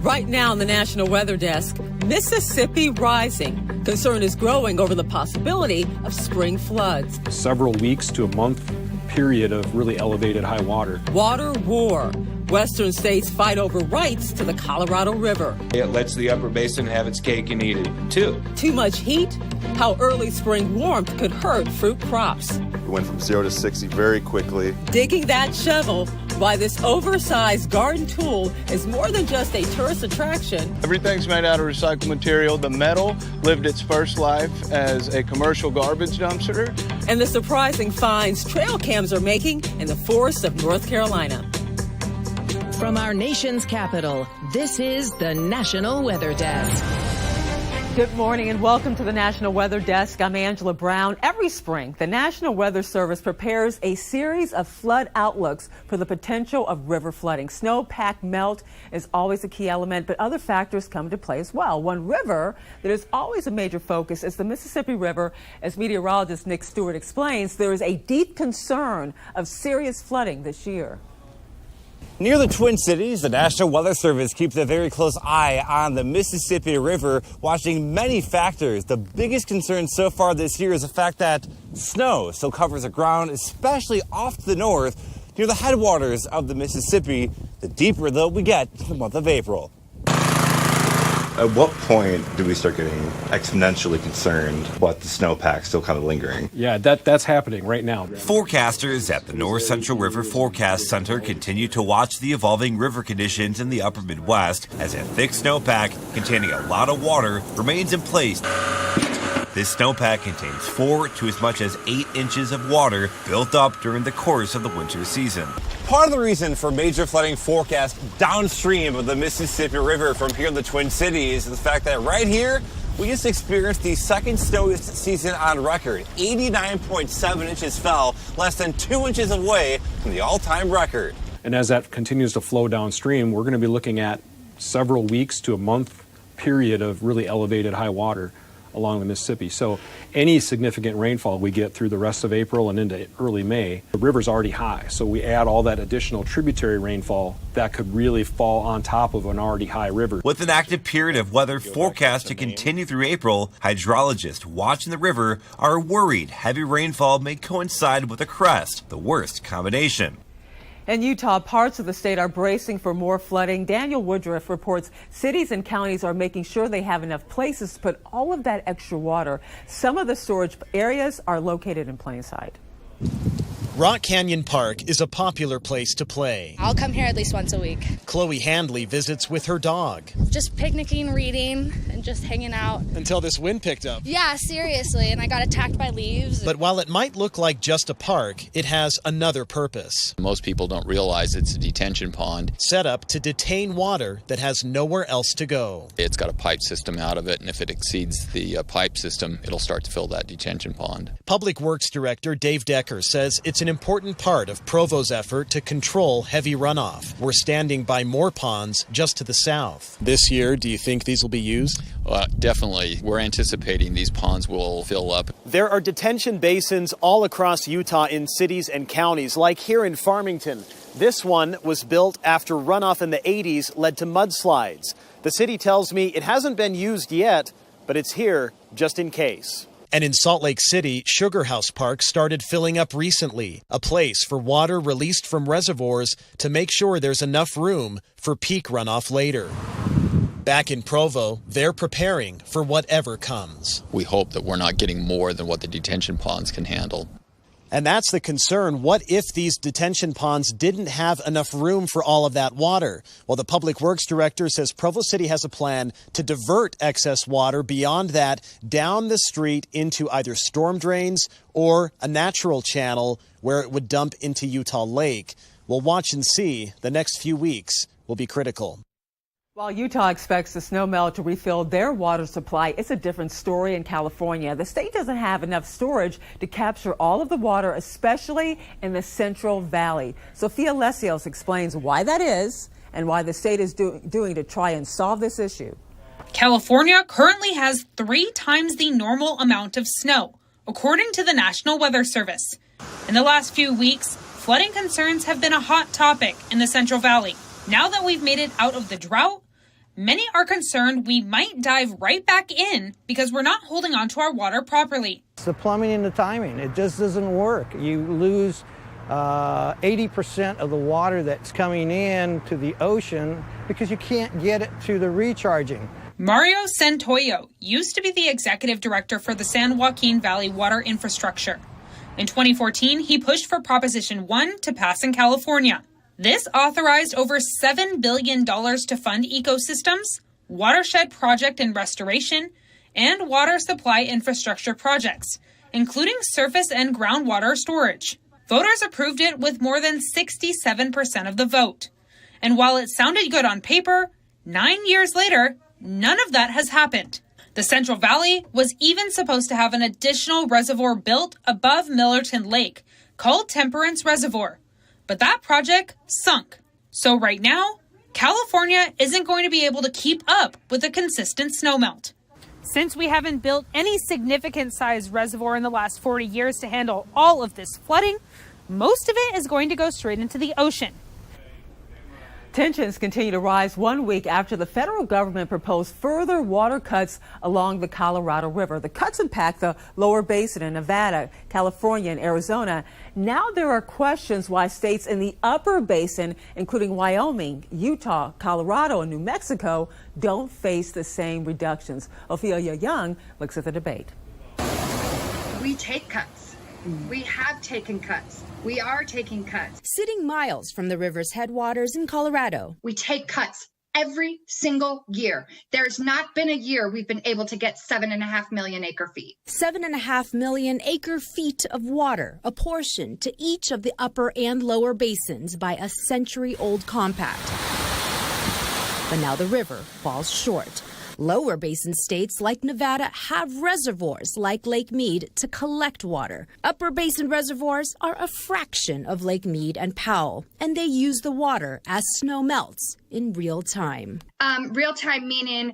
Right now on the National Weather Desk, Mississippi rising. Concern is growing over the possibility of spring floods. Several weeks to a month period of really elevated high water. Water war. Western states fight over rights to the Colorado River. It lets the upper basin have its cake and eat it, too. Too much heat? How early spring warmth could hurt fruit crops. We went from 0 to 60 very quickly. Digging that shovel, why this oversized garden tool is more than just a tourist attraction. Everything's made out of recycled material. The metal lived its first life as a commercial garbage dumpster. And the surprising finds trail cams are making in the forests of North Carolina. From our nation's capital, this is the National Weather Desk. Good morning and welcome to the National Weather Desk. I'm Angela Brown. Every spring, the National Weather Service prepares a series of flood outlooks for the potential of river flooding. Snowpack melt is always a key element, but other factors come into play as well. One river that is always a major focus is the Mississippi River. As meteorologist Nick Stewart explains, there is a deep concern of serious flooding this year. Near the Twin Cities, the National Weather Service keeps a very close eye on the Mississippi River, watching many factors. The biggest concern so far this year is the fact that snow still covers the ground, especially off to the north, near the headwaters of the Mississippi, the deeper, though, we get in the month of April. At what point do we start getting exponentially concerned about the snowpack still kind of lingering? Yeah, that's happening right now. Forecasters at the North Central River Forecast Center continue to watch the evolving river conditions in the upper Midwest as a thick snowpack containing a lot of water remains in place. This snowpack contains 4 to as much as 8 inches of water built up during the course of the winter season. Part of the reason for major flooding forecast downstream of the Mississippi River from here in the Twin Cities is the fact that right here, we just experienced the second snowiest season on record. 89.7 inches fell, less than 2 inches away from the all-time record. And as that continues to flow downstream, we're going to be looking at several weeks to a month period of really elevated high water along the Mississippi. So any significant rainfall we get through the rest of April and into early May, the river's already high. So we add all that additional tributary rainfall that could really fall on top of an already high river. With an active period of weather forecast to continue through April, hydrologists watching the river are worried heavy rainfall may coincide with a crest, the worst combination. In Utah, parts of the state are bracing for more flooding. Daniel Woodruff reports cities and counties are making sure they have enough places to put all of that extra water. Some of the storage areas are located in plain sight. Rock Canyon Park is a popular place to play. I'll come here at least once a week. Chloe Handley visits with her dog. Just picnicking, reading, and just hanging out. Until this wind picked up. Yeah, seriously, and I got attacked by leaves. But while it might look like just a park, it has another purpose. Most people don't realize it's a detention pond. Set up to detain water that has nowhere else to go. It's got a pipe system out of it, and if it exceeds the pipe system, it'll start to fill that detention pond. Public Works Director Dave Decker says it's an important part of Provo's effort to control heavy runoff. We're standing by more ponds just to the south. This year, do you think these will be used? Definitely. We're anticipating these ponds will fill up. There are detention basins all across Utah in cities and counties, like here in Farmington. This one was built after runoff in the 80s led to mudslides. The city tells me it hasn't been used yet, but it's here just in case. And in Salt Lake City, Sugar House Park started filling up recently, a place for water released from reservoirs to make sure there's enough room for peak runoff later. Back in Provo, they're preparing for whatever comes. We hope that we're not getting more than what the detention ponds can handle. And that's the concern. What if these detention ponds didn't have enough room for all of that water? Well, the Public Works Director says Provo City has a plan to divert excess water beyond that down the street into either storm drains or a natural channel where it would dump into Utah Lake. We'll watch and see. The next few weeks will be critical. While Utah expects the snowmelt to refill their water supply, it's a different story in California. The state doesn't have enough storage to capture all of the water, especially in the Central Valley. Sophia Lesios explains why that is and why the state is doing to try and solve this issue. California currently has 3 times the normal amount of snow, according to the National Weather Service. In the last few weeks, flooding concerns have been a hot topic in the Central Valley. Now that we've made it out of the drought, many are concerned we might dive right back in because we're not holding on to our water properly. It's the plumbing and the timing. It just doesn't work. You lose 80% of the water that's coming in to the ocean because you can't get it to the recharging. Mario Santoyo used to be the executive director for the San Joaquin Valley Water Infrastructure. In 2014, he pushed for Proposition 1 to pass in California. This authorized over $7 billion to fund ecosystems, watershed project and restoration, and water supply infrastructure projects, including surface and groundwater storage. Voters approved it with more than 67% of the vote. And while it sounded good on paper, 9 years later, none of that has happened. The Central Valley was even supposed to have an additional reservoir built above Millerton Lake called Temperance Reservoir. But that project sunk. So right now, California isn't going to be able to keep up with the consistent snowmelt. Since we haven't built any significant sized reservoir in the last 40 years to handle all of this flooding, most of it is going to go straight into the ocean. Tensions continue to rise 1 week after the federal government proposed further water cuts along the Colorado River. The cuts impact the lower basin in Nevada, California, and Arizona. Now there are questions why states in the upper basin, including Wyoming, Utah, Colorado, and New Mexico, don't face the same reductions. Ophelia Young looks at the debate. We take cuts. We have taken cuts. We are taking cuts. Sitting miles from the river's headwaters in Colorado. We take cuts every single year. There's not been a year we've been able to get 7.5 million acre feet. 7.5 million acre feet of water apportioned to each of the upper and lower basins by a century-old compact. But now the river falls short. Lower basin states like Nevada have reservoirs like Lake Mead to collect water. Upper basin reservoirs are a fraction of Lake Mead and Powell, and they use the water as snow melts in real time. Real time meaning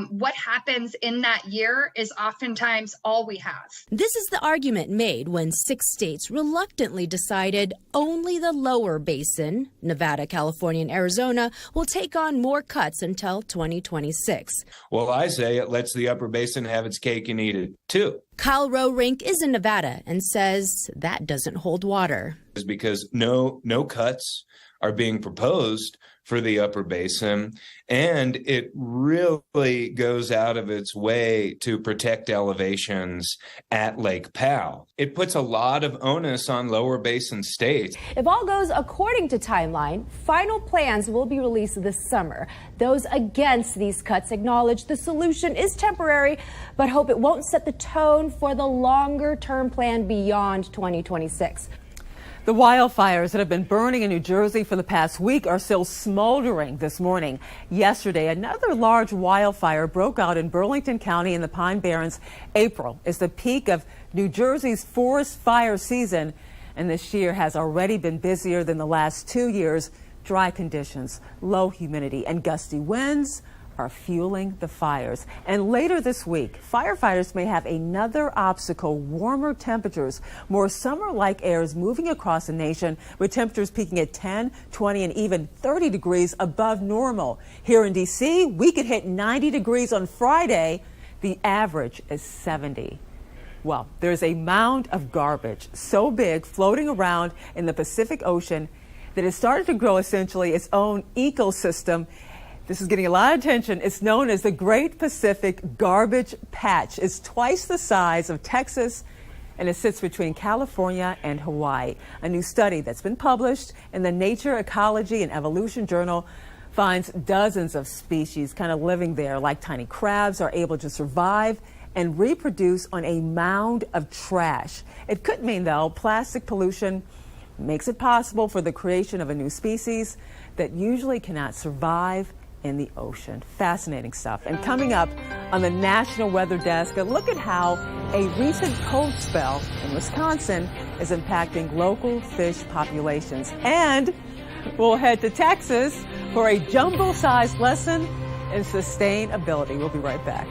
what happens in that year is oftentimes all we have. This is the argument made when 6 states reluctantly decided only the lower basin, Nevada, California, and Arizona, will take on more cuts until 2026. Well, I say it lets the upper basin have its cake and eat it, too. Kyle Rorink is in Nevada and says that doesn't hold water. It's because no cuts are being proposed for the upper basin, and it really goes out of its way to protect elevations at Lake Powell. It puts a lot of onus on lower basin states. If all goes according to timeline, final plans will be released this summer. Those against these cuts acknowledge the solution is temporary, but hope it won't set the tone for the longer-term plan beyond 2026. The wildfires that have been burning in New Jersey for the past week are still smoldering this morning. Yesterday, another large wildfire broke out in Burlington County in the Pine Barrens. April is the peak of New Jersey's forest fire season, and this year has already been busier than the last 2 years. Dry conditions, low humidity, and gusty winds are fueling the fires. And later this week, firefighters may have another obstacle: warmer temperatures. More summer-like air is moving across the nation, with temperatures peaking at 10, 20, and even 30 degrees above normal. Here in D.C., we could hit 90 degrees on Friday. The average is 70. Well, there's a mound of garbage so big floating around in the Pacific Ocean that it started to grow essentially its own ecosystem. This is getting a lot of attention. It's known as the Great Pacific Garbage Patch. It's twice the size of Texas, and it sits between California and Hawaii. A new study that's been published in the Nature, Ecology, and Evolution journal finds dozens of species kind of living there, like tiny crabs, are able to survive and reproduce on a mound of trash. It could mean, though, plastic pollution makes it possible for the creation of a new species that usually cannot survive in the ocean. Fascinating stuff. And coming up on the National Weather Desk, a look at how a recent cold spell in Wisconsin is impacting local fish populations. And we'll head to Texas for a jumbo-sized lesson in sustainability. We'll be right back.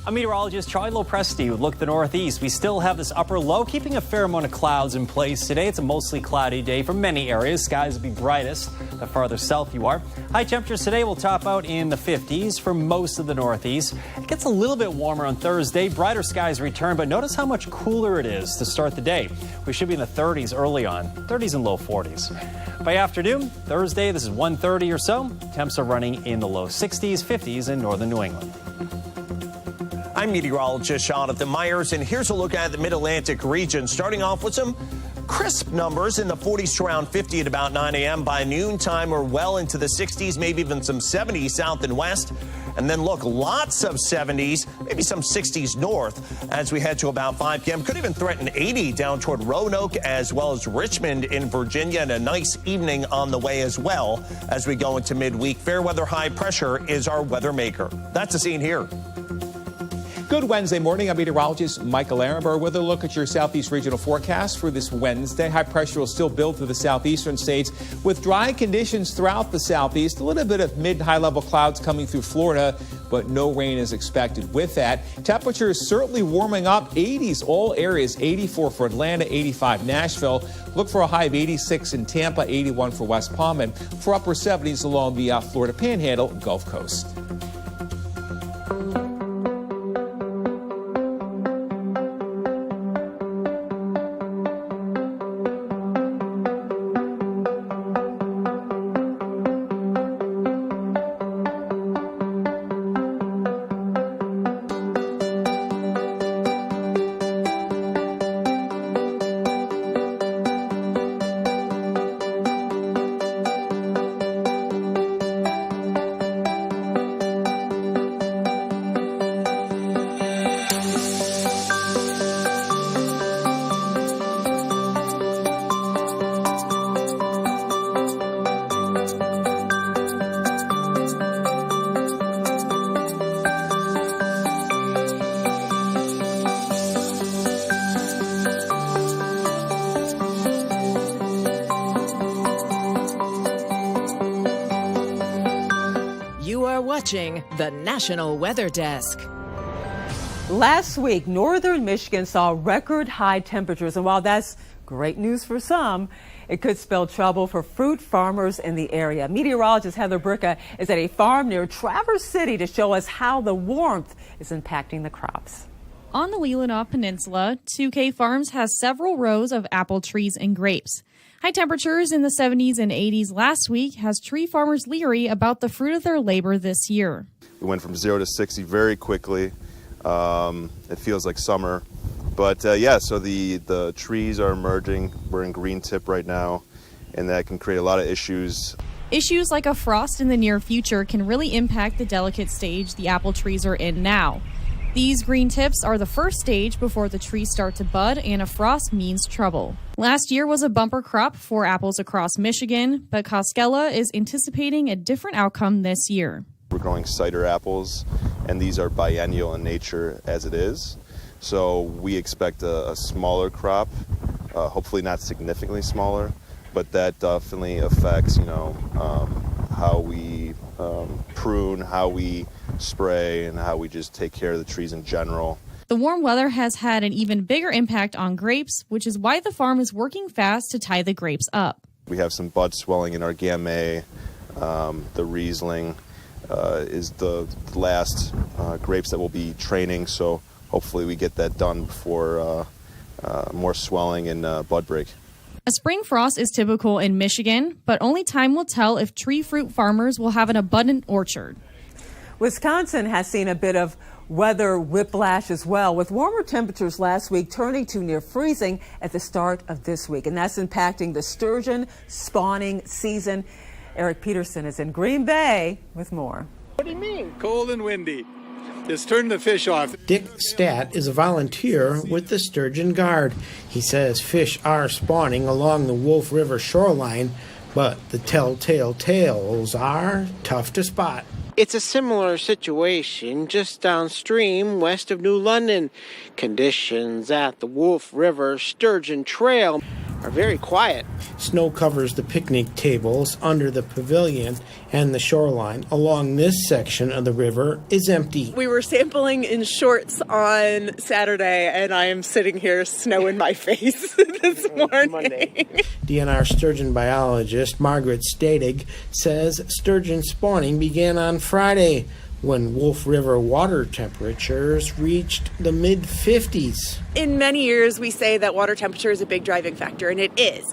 I'm meteorologist Charlie Lopresti with Look at the Northeast. We still have this upper low, keeping a fair amount of clouds in place today. It's a mostly cloudy day for many areas. Skies will be brightest the farther south you are. High temperatures today will top out in the 50s for most of the Northeast. It gets a little bit warmer on Thursday. Brighter skies return, but notice how much cooler it is to start the day. We should be in the 30s early on, 30s and low 40s. By afternoon, Thursday, this is 1:30 or so. Temps are running in the low 60s, 50s in northern New England. I'm meteorologist Jonathan Myers, and here's a look at the Mid-Atlantic region, starting off with some crisp numbers in the 40s to around 50 at about 9 a.m. By noontime, we're well into the 60s, maybe even some 70s south and west. And then look, lots of 70s, maybe some 60s north as we head to about 5 p.m. Could even threaten 80 down toward Roanoke as well as Richmond in Virginia, and a nice evening on the way as well as we go into midweek. Fair weather high pressure is our weather maker. That's the scene here. Good Wednesday morning. I'm meteorologist Michael Arenberg with a look at your southeast regional forecast for this Wednesday. High pressure will still build through the southeastern states with dry conditions throughout the southeast. A little bit of mid high level clouds coming through Florida, but no rain is expected with that. Temperatures certainly warming up. 80s all areas, 84 for Atlanta, 85 Nashville. Look for a high of 86 in Tampa, 81 for West Palm, and for upper 70s along the Florida Panhandle, Gulf Coast. Watching the National Weather Desk. Last week, northern Michigan saw record high temperatures, and while that's great news for some, it could spell trouble for fruit farmers in the area. Meteorologist Heather Bricka is at a farm near Traverse City to show us how the warmth is impacting the crops. On the Leelanau Peninsula, 2K Farms has several rows of apple trees and grapes. High temperatures in the 70s and 80s last week has tree farmers leery about the fruit of their labor this year. We went from 0 to 60 very quickly. It feels like summer. But so the trees are emerging. We're in green tip right now, and that can create a lot of issues. Issues like a frost in the near future can really impact the delicate stage the apple trees are in now. These green tips are the first stage before the trees start to bud, and a frost means trouble. Last year was a bumper crop for apples across Michigan, but Koskela is anticipating a different outcome this year. We're growing cider apples, and these are biennial in nature as it is. So we expect a smaller crop, hopefully not significantly smaller, but that definitely affects, how we prune, how we spray, and how we just take care of the trees in general. The warm weather has had an even bigger impact on grapes, which is why the farm is working fast to tie the grapes up. We have some bud swelling in our Gamay. The Riesling is the last grapes that will be training, so hopefully we get that done before more swelling and bud break. A spring frost is typical in Michigan, but only time will tell if tree fruit farmers will have an abundant orchard. Wisconsin has seen a bit of weather whiplash as well, with warmer temperatures last week turning to near freezing at the start of this week, and that's impacting the sturgeon spawning season. Eric Peterson is in Green Bay with more. What do you mean? Cold and windy. Just turn the fish off. Dick Statt is a volunteer with the Sturgeon Guard. He says fish are spawning along the Wolf River shoreline, but the telltale tales are tough to spot. It's a similar situation just downstream west of New London. Conditions at the Wolf River Sturgeon Trail. are very quiet. Snow covers the picnic tables under the pavilion, and the shoreline along this section of the river is empty. We were sampling in shorts on Saturday, and I am sitting here, snow in my face this morning. DNR sturgeon biologist Margaret Stadig says sturgeon spawning began on Friday, when Wolf River water temperatures reached the mid-50s. In many years, we say that water temperature is a big driving factor, and it is.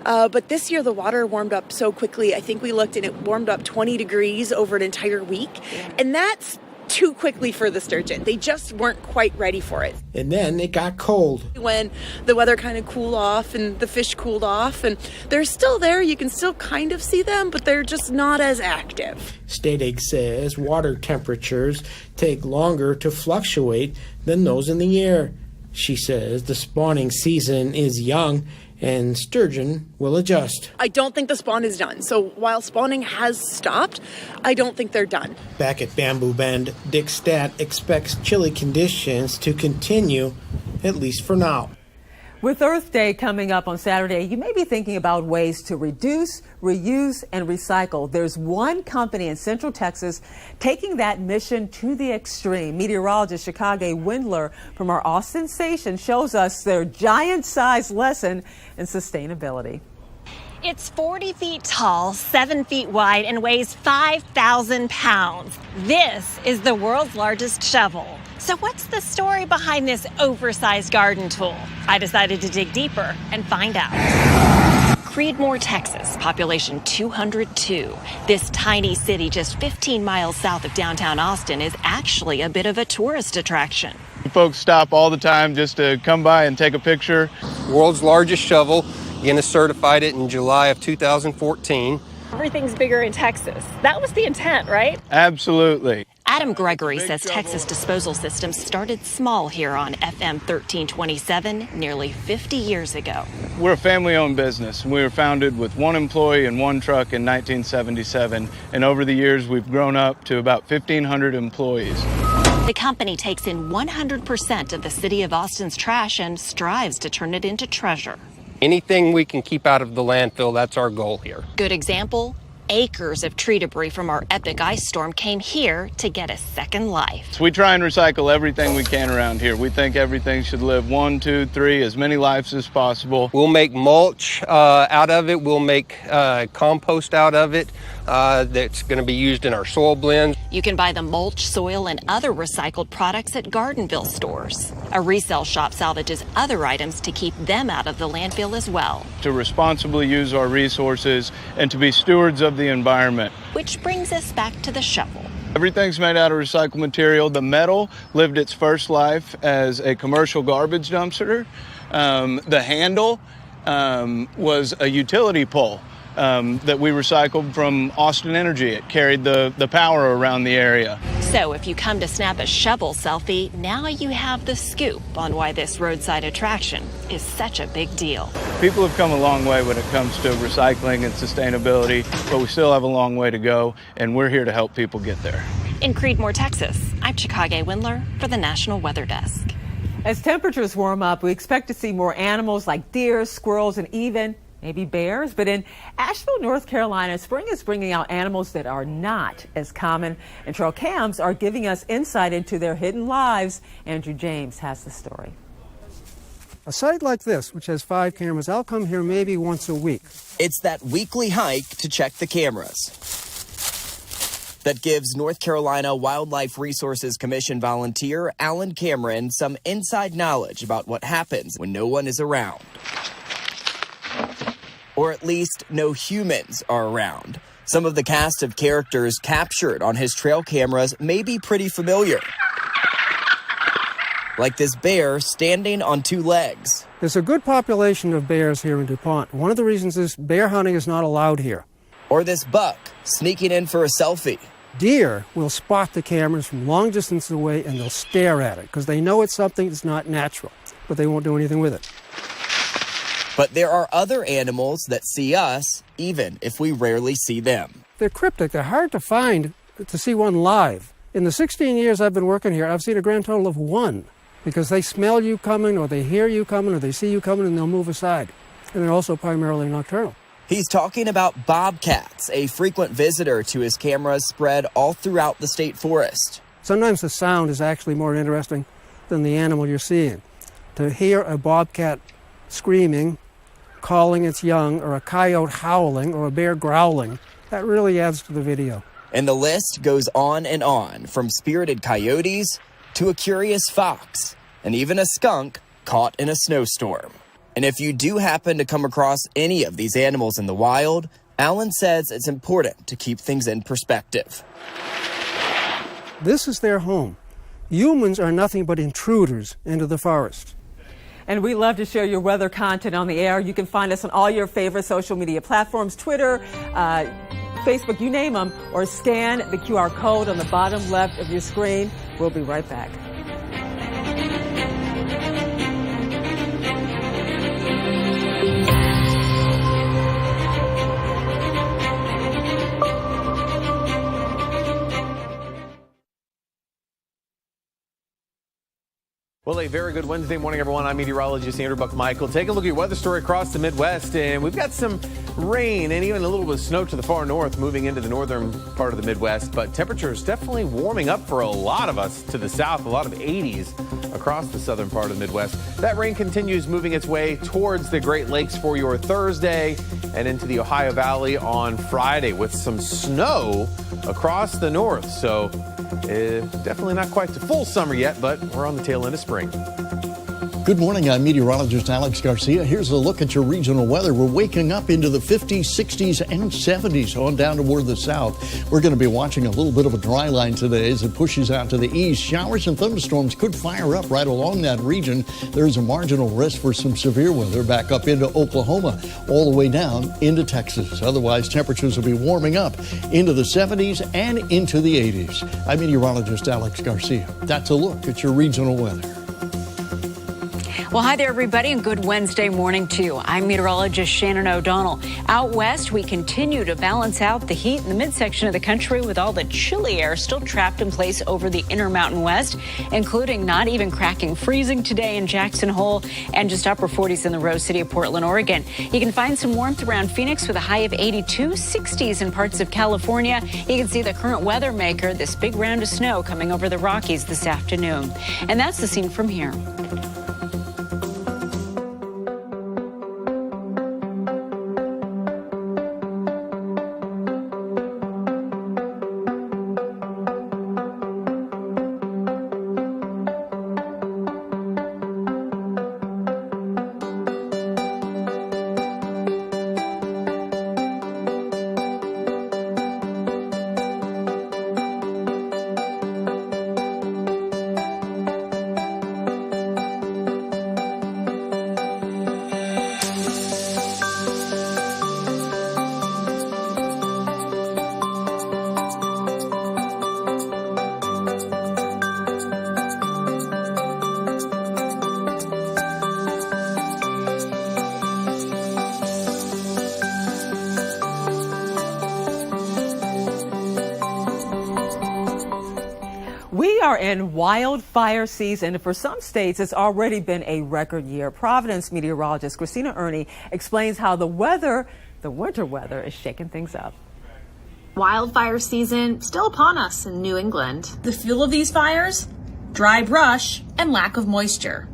But this year, the water warmed up so quickly. I think we looked, and it warmed up 20 degrees over an entire week. And that's too quickly for the sturgeon. They just weren't quite ready for it. And then it got cold. When the weather kind of cooled off and the fish cooled off, and they're still there, you can still kind of see them, but they're just not as active. Stadig says water temperatures take longer to fluctuate than those in the air. She says the spawning season is young and sturgeon will adjust. I don't think the spawn is done. So while spawning has stopped, I don't think they're done. Back at Bamboo Bend, Dick Stat expects chilly conditions to continue, at least for now. With Earth Day coming up on Saturday, you may be thinking about ways to reduce, reuse, and recycle. There's one company in Central Texas taking that mission to the extreme. Meteorologist Chicago Windler from our Austin station shows us their giant-sized lesson in sustainability. It's 40 feet tall, 7 feet wide, and weighs 5,000 pounds. This is the world's largest shovel. So what's the story behind this oversized garden tool? I decided to dig deeper and find out. Creedmoor, Texas, population 202. This tiny city just 15 miles south of downtown Austin is actually a bit of a tourist attraction. Folks stop all the time just to come by and take a picture. World's largest shovel. Guinness certified it in July of 2014. Everything's bigger in Texas. That was the intent, right? Absolutely. Adam Gregory says Texas disposal systems started small here on FM 1327 nearly 50 years ago. We're a family-owned business. We were founded with one employee and one truck in 1977, and over the years we've grown up to about 1,500 employees. The company takes in 100% of the city of Austin's trash and strives to turn it into treasure. Anything we can keep out of the landfill, that's our goal here. Good example, acres of tree debris from our epic ice storm came here to get a second life. So we try and recycle everything we can around here. We think everything should live 1, 2, 3, as many lives as possible. We'll make mulch out of it. We'll make compost out of it that's going to be used in our soil blends. You can buy the mulch, soil, and other recycled products at Gardenville stores. A resale shop salvages other items to keep them out of the landfill as well. To responsibly use our resources and to be stewards of the environment. Which brings us back to the shovel. Everything's made out of recycled material. The metal lived its first life as a commercial garbage dumpster. The handle was a utility pole that we recycled from Austin Energy. It carried the power around the area. So if you come to snap a shovel selfie, now you have the scoop on why this roadside attraction is such a big deal. People have come a long way when it comes to recycling and sustainability, but we still have a long way to go, and we're here to help people get there. In Creedmoor, Texas, I'm Chicago Windler for the National Weather Desk. As temperatures warm up, we expect to see more animals like deer, squirrels, and even maybe bears. But in Asheville, North Carolina, spring is bringing out animals that are not as common, and trail cams are giving us insight into their hidden lives. Andrew James has the story. A site like this, which has 5 cameras, I'll come here maybe once a week. It's that weekly hike to check the cameras that gives North Carolina Wildlife Resources Commission volunteer Alan Cameron some inside knowledge about what happens when no one is around. Or at least no humans are around. Some of the cast of characters captured on his trail cameras may be pretty familiar. Like this bear standing on 2 legs. There's a good population of bears here in DuPont. One of the reasons is bear hunting is not allowed here. Or this buck sneaking in for a selfie. Deer will spot the cameras from long distance away and they'll stare at it because they know it's something that's not natural, but they won't do anything with it. But there are other animals that see us, even if we rarely see them. They're cryptic. They're hard to find to see one live. In the 16 years I've been working here, I've seen a grand total of 1 because they smell you coming or they hear you coming or they see you coming and they'll move aside. and they're also primarily nocturnal. He's talking about bobcats, a frequent visitor to his cameras spread all throughout the state forest. Sometimes the sound is actually more interesting than the animal you're seeing. To hear a bobcat screaming, calling its young, or a coyote howling, or a bear growling, that really adds to the video. And the list goes on, from spirited coyotes to a curious fox, and even a skunk caught in a snowstorm. And if you do happen to come across any of these animals in the wild, Alan says it's important to keep things in perspective. This is their home. Humans are nothing but intruders into the forest. And we love to share your weather content on the air. You can find us on all your favorite social media platforms, Twitter, Facebook, you name them, or scan the QR code on the bottom left of your screen. We'll be right back. Well, a very good Wednesday morning, everyone. I'm meteorologist Andrew Buckmichael. Take a look at your weather story across the Midwest, and we've got some rain and even a little bit of snow to the far north moving into the northern part of the Midwest, but temperatures definitely warming up for a lot of us to the south, a lot of 80s across the southern part of the Midwest. That rain continues moving its way towards the Great Lakes for your Thursday and into the Ohio Valley on Friday with some snow across the north. So definitely not quite the full summer yet, but we're on the tail end of spring. Good morning, I'm meteorologist Alex Garcia. Here's a look at your regional weather. We're waking up into the 50s, 60s, and 70s on down toward the south. We're going to be watching a little bit of a dry line today as it pushes out to the east. Showers and thunderstorms could fire up right along that region. There's a marginal risk for some severe weather back up into Oklahoma, all the way down into Texas. Otherwise, temperatures will be warming up into the 70s and into the 80s. I'm meteorologist Alex Garcia. That's a look at your regional weather. Well, hi there, everybody, and good Wednesday morning to you. I'm meteorologist Shannon O'Donnell. Out west, we continue to balance out the heat in the midsection of the country with all the chilly air still trapped in place over the Intermountain West, including not even cracking freezing today in Jackson Hole and just upper 40s in the Rose City of Portland, Oregon. You can find some warmth around Phoenix with a high of 82, 60s in parts of California. You can see the current weather maker, this big round of snow coming over the Rockies this afternoon. And that's the scene from here. We are in wildfire season. For some states, it's already been a record year. Providence meteorologist Christina Ernie explains how the winter weather is shaking things up. Wildfire season still upon us in New England. The fuel of these fires? Dry brush and lack of moisture.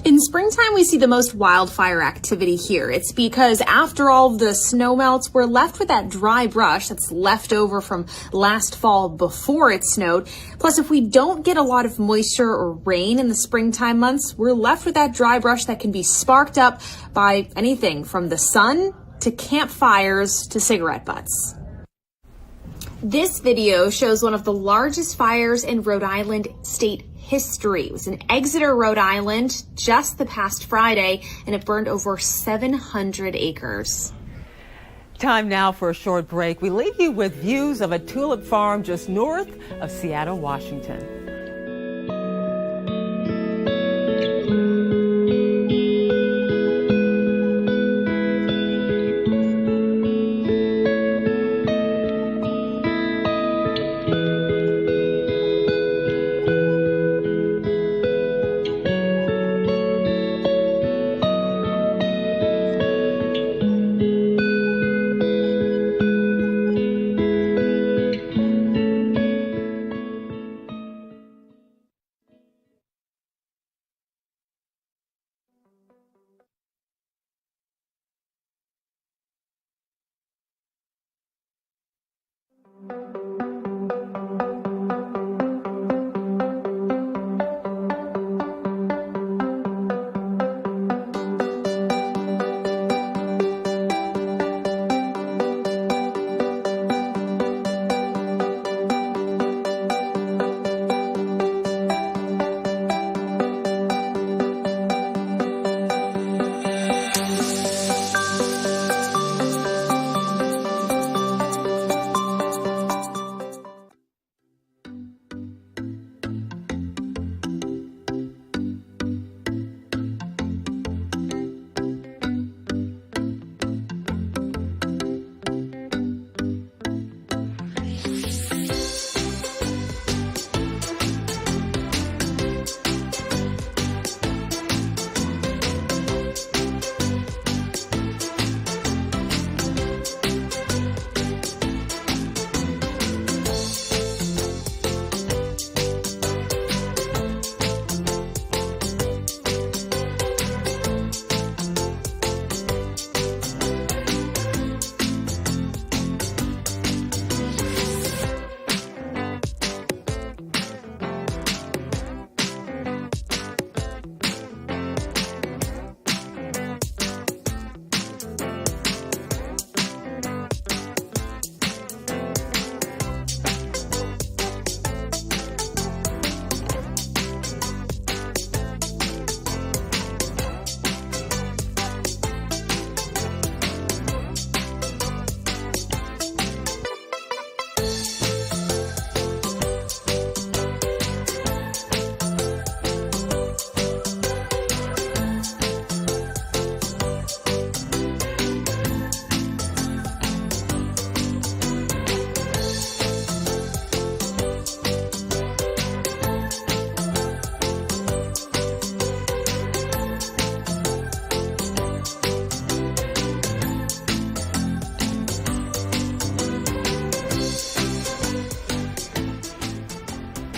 In springtime, we see the most wildfire activity here. It's because after all of the snow melts, we're left with that dry brush that's left over from last fall before it snowed. Plus, if we don't get a lot of moisture or rain in the springtime months, we're left with that dry brush that can be sparked up by anything from the sun to campfires to cigarette butts. This video shows one of the largest fires in Rhode Island state history. It was in Exeter, Rhode Island, just the past Friday, and it burned over 700 acres. Time now for a short break. We leave you with views of a tulip farm just north of Seattle, Washington.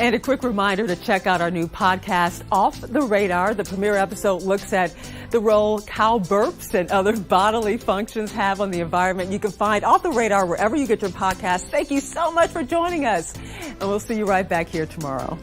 And a quick reminder to check out our new podcast, Off the Radar. The premiere episode looks at the role cow burps and other bodily functions have on the environment. You can find Off the Radar wherever you get your podcasts. Thank you so much for joining us. And we'll see you right back here tomorrow.